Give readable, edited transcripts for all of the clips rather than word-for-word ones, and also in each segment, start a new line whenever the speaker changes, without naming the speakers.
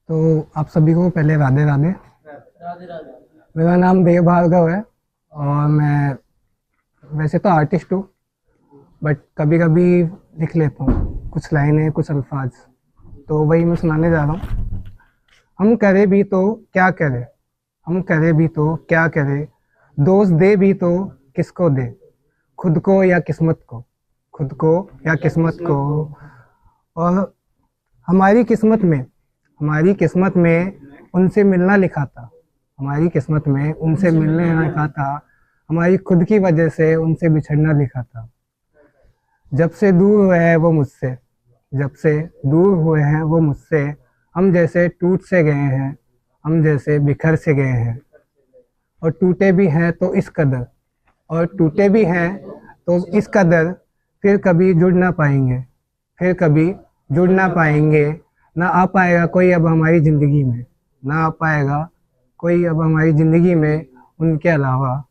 तो आप सभी को पहले राधे राधे।
राधे राधे।
मेरा नाम देव भार्गव है और मैं वैसे तो आर्टिस्ट हूँ, बट कभी कभी लिख लेता हूँ कुछ लाइनें, कुछ अल्फाज। तो वही मैं सुनाने जा रहा हूँ। हम करे भी तो क्या करे, हम करे भी तो क्या करे, दोस्त दे भी तो किसको दे, खुद को या किस्मत को, खुद को या किस्मत को। और हमारी किस्मत में, हमारी किस्मत में उनसे मिलना लिखा था, हमारी किस्मत में उनसे मिलने लिखा था, हमारी खुद की वजह से उनसे बिछड़ना लिखा था। जब से दूर हुए हैं वो मुझसे, जब से दूर हुए हैं वो मुझसे, हम जैसे टूट से गए हैं, हम जैसे बिखर से गए हैं। और टूटे भी हैं तो इस कदर, और टूटे भी हैं तो इस कदर, फिर कभी जुड़ ना पाएंगे, फिर कभी जुड़ ना पाएंगे। ना आ पाएगा कोई अब हमारी ज़िंदगी में, ना आ पाएगा कोई अब हमारी ज़िंदगी में उनके अलावा।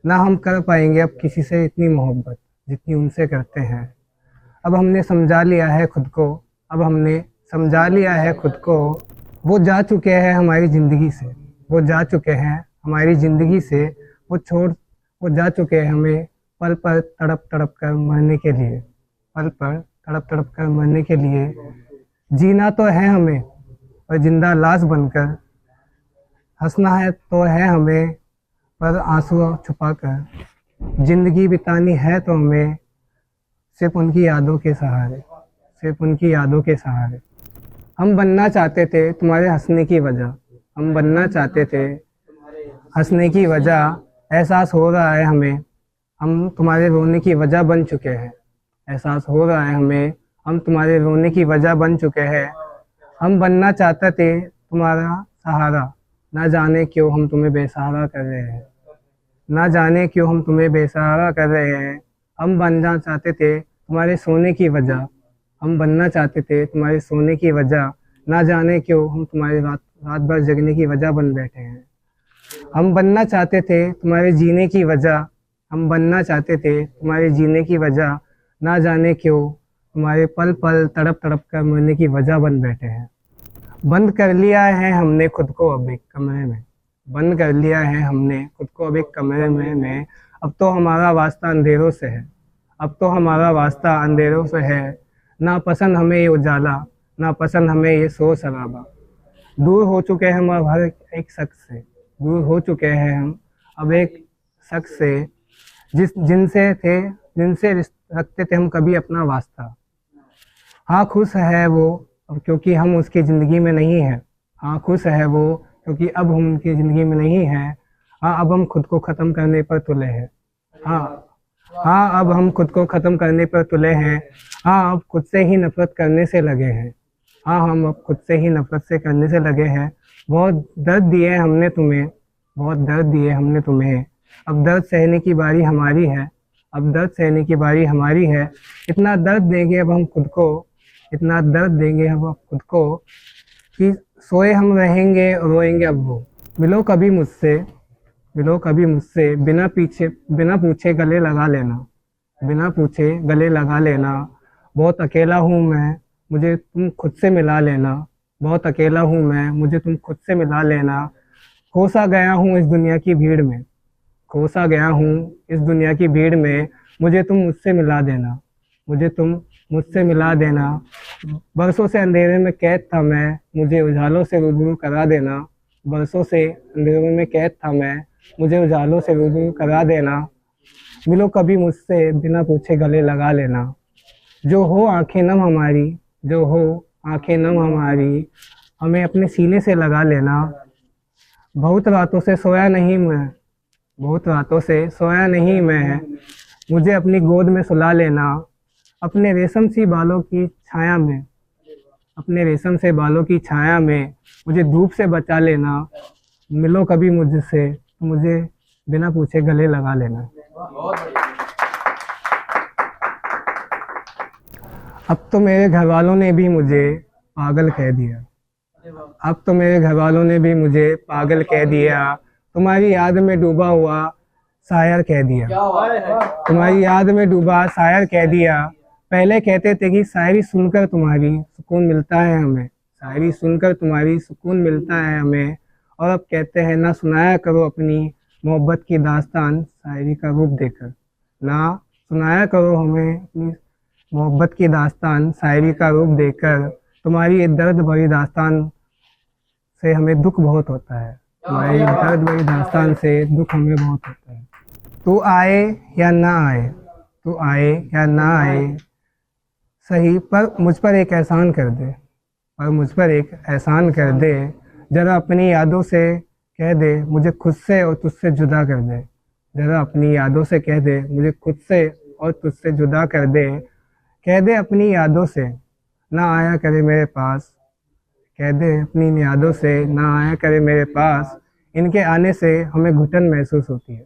ना हम कर पाएंगे अब किसी से इतनी मोहब्बत जितनी उनसे करते हैं। अब हमने समझा लिया है खुद को, अब हमने समझा लिया है खुद को। वो जा चुके हैं हमारी ज़िंदगी से, वो जा चुके हैं हमारी ज़िंदगी से। वो जा चुके हैं हमें पल पर तड़प तड़प कर मरने के लिए, पल पर तड़प तड़प कर मरने के लिए। जीना तो है हमें और जिंदा लाश बनकर, हंसना है तो है हमें पर आंसू छुपा कर। जिंदगी बितानी है तो हमें सिर्फ उनकी यादों के सहारे, सिर्फ उनकी यादों के सहारे। हम बनना चाहते थे तुम्हारे हंसने की वजह, हम बनना चाहते थे हंसने की वजह। एहसास हो रहा है हमें हम तुम्हारे रोने की वजह बन चुके हैं, एहसास हो रहा है हमें हम तुम्हारे रोने की वजह बन चुके हैं। हम बनना चाहते थे तुम्हारा सहारा, ना जाने क्यों हम तुम्हें बेसहारा कर रहे हैं, ना जाने क्यों हम तुम्हें बेसहारा कर रहे हैं। हम बनना चाहते थे तुम्हारे सोने की वजह, हम बनना चाहते थे तुम्हारे सोने की वजह। ना जाने क्यों हम तुम्हारे रात रात भर जगने की वजह बन बैठे हैं। हम बनना चाहते थे तुम्हारे जीने की वजह, हम बनना चाहते थे तुम्हारे जीने की वजह। ना जाने क्यों तुम्हारे पल पल तड़प तड़प कर मरने की वजह बन बैठे हैं। बंद कर लिया है हमने खुद को अब एक कमरे में, बंद कर लिया है हमने खुद को अब एक कमरे में। अब तो हमारा वास्ता अंधेरों से है, अब तो हमारा वास्ता अंधेरों से है। ना पसंद हमें ये उजाला, ना पसंद हमें ये शोर शराबा। दूर हो चुके हैं हम अब हर एक शख्स से, दूर हो चुके हैं हम अब एक शख्स से, जिनसे रखते थे हम कभी अपना वास्ता। हाँ खुश है वो अब क्योंकि हम उसकी ज़िंदगी में नहीं हैं, हाँ खुश है वो क्योंकि अब हम उनकी ज़िंदगी में नहीं हैं। हाँ अब हम खुद को ख़त्म करने पर तुले हैं, हाँ हाँ अब हम खुद को ख़त्म करने पर तुले हैं। हाँ अब खुद से ही नफरत करने से लगे हैं, हाँ हम अब खुद से ही नफरत से करने से लगे हैं। बहुत दर्द दिए हमने तुम्हें, बहुत दर्द दिए हमने तुम्हें। अब दर्द सहने की बारी हमारी है, अब दर्द सहने की बारी हमारी है। इतना दर्द देंगे अब हम खुद को, इतना दर्द देंगे हम अब खुद को कि सोए हम रहेंगे और रोएंगे अब वो। मिलो कभी मुझसे, मिलो कभी मुझसे, बिना पूछे गले लगा लेना, बिना पूछे गले लगा लेना। बहुत अकेला हूँ मैं, मुझे तुम खुद से मिला लेना, बहुत अकेला हूँ मैं, मुझे तुम खुद से मिला लेना। खोसा गया हूँ इस दुनिया की भीड़ में, खोसा गया हूँ इस दुनिया की भीड़ में। मुझे तुम मुझसे मिला देना, मुझे तुम मुझसे मिला देना। बरसों से अंधेरे में कैद था मैं, मुझे उजालों से रूबरू करा देना। बरसों से अंधेरे में कैद था मैं, मुझे उजालों से रूबरू करा देना। मिलो कभी मुझसे, बिना पूछे गले लगा लेना। जो हो आंखें नम हमारी, जो हो आंखें नम हमारी, हमें अपने सीने से लगा लेना। बहुत रातों से सोया नहीं मैं, बहुत रातों से सोया नहीं मैं, मुझे अपनी गोद में सुला लेना। अपने रेशम सी बालों की छाया में, अपने रेशम से बालों की छाया में, मुझे धूप से बचा लेना। मिलो कभी मुझसे, मुझे बिना पूछे गले लगा लेना। अब तो मेरे घर वालों ने भी मुझे पागल कह दिया, अब तो मेरे घर वालों ने भी मुझे पागल कह दिया। तुम्हारी याद में डूबा हुआ शायर कह दिया, तुम्हारी याद में डूबा शायर कह दिया। पहले कहते थे कि शायरी सुनकर तुम्हारी सुकून मिलता है हमें, शायरी सुनकर तुम्हारी सुकून मिलता है हमें। और अब कहते हैं ना सुनाया करो अपनी मोहब्बत की दास्तान शायरी का रूप देकर। ना सुनाया करो हमें अपनी मोहब्बत की दास्तान शायरी का रूप देकर। तुम्हारी ये दर्द भरी दास्तान से हमें दुख बहुत होता है। तुम्हारी दर्द भरी दास्तान से दुख हमें बहुत होता है। तू आए या ना आए, तू आए या ना आए सही, पर मुझ पर एक एहसान कर दे, पर मुझ पर एक एहसान कर दे। ज़रा अपनी यादों से कह दे मुझे खुद से और तुझसे जुदा कर दे। ज़रा अपनी यादों से कह दे मुझे खुद से और तुझसे जुदा कर दे। कह दे अपनी यादों से ना आया करे मेरे पास, कह दे अपनी इन यादों से ना आया करे मेरे पास। इनके आने से हमें घुटन महसूस होती है।